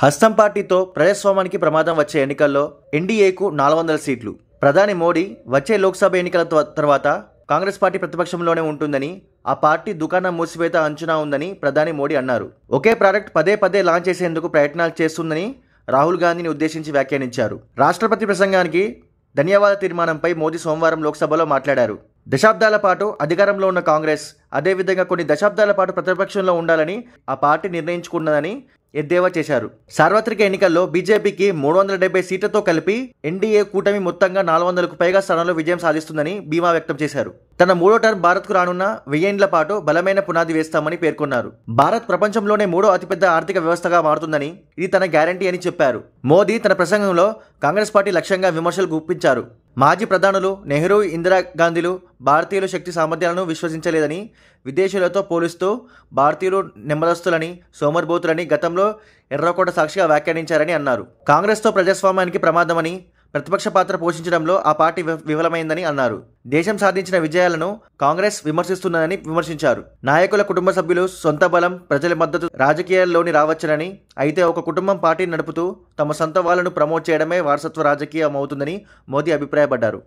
హస్తం పార్టీతో ప్రజాస్వామ్యానికి ప్రమాదం వచ్చే ఎన్నికల్లో ఎన్డీఏకు 400 సీట్లు. ప్రధాని మోడీ వచ్చే లోక్సభ ఎన్నికల తర్వాత కాంగ్రెస్ పార్టీ ప్రతిపక్షంలోనే ఉంటుందని, ఆ పార్టీ దుకాణం మూసివేత అంచనా ఉందని ప్రధాని మోడీ అన్నారు. ఒకే ప్రాడక్ట్ పదే పదే లాంచ్ చేసేందుకు ప్రయత్నాలు చేస్తుందని రాహుల్ గాంధీని ఉద్దేశించి వ్యాఖ్యానించారు. రాష్ట్రపతి ప్రసంగానికి ధన్యవాద తీర్మానంపై మోదీ సోమవారం లోక్సభలో మాట్లాడారు. దశాబ్దాల పాటు అధికారంలో ఉన్న కాంగ్రెస్ అదేవిధంగా కొన్ని దశాబ్దాల పాటు ప్రతిపక్షంలో ఉండాలని ఆ పార్టీ నిర్ణయించుకున్నదని ఎద్దేవా చేశారు. సార్వత్రిక ఎన్నికల్లో బీజేపీకి 370 సీట్లతో కలిపి ఎన్డీఏ కూటమి మొత్తంగా 400కు పైగా స్థానాల్లో విజయం సాధిస్తుందని ధీమా వ్యక్తం చేశారు. తన మూడో టర్మ్ భారత్కు రానున్న 1000 ఏళ్ల పాటు బలమైన పునాది వేస్తామని పేర్కొన్నారు. భారత్ ప్రపంచంలోనే మూడో అతిపెద్ద ఆర్థిక వ్యవస్థగా మారుతుందని, ఇది తన గ్యారంటీ అని చెప్పారు. మోదీ తన ప్రసంగంలో కాంగ్రెస్ పార్టీ లక్ష్యంగా విమర్శలు గుప్పించారు. మాజీ ప్రధానులు నెహ్రూ, ఇందిరాగాంధీలు భారతీయుల శక్తి సామర్థ్యాలను విశ్వసించలేదని, విదేశీయులతో పోలిస్తూ భారతీయులు నెమ్మదస్తులని, సోమరిబోతులని గతంలో ఎర్రకోట సాక్షిగా వ్యాఖ్యానించారని అన్నారు. కాంగ్రెస్తో ప్రజాస్వామ్యానికి ప్రమాదమని, ప్రతిపక్ష పాత్ర పోషించడంలో ఆ పార్టీ విఫలమైందని అన్నారు. దేశం సాధించిన విజయాలను కాంగ్రెస్ విమర్శిస్తున్నదని విమర్శించారు. నాయకుల కుటుంబ సభ్యులు, సొంత బలం, ప్రజల మద్దతు రాజకీయాల్లోని రావచ్చునని, అయితే ఒక కుటుంబం పార్టీని నడుపుతూ తమ సొంత వాళ్ళను ప్రమోట్ చేయడమే వారసత్వ రాజకీయం అవుతుందని మోదీ అభిప్రాయపడ్డారు.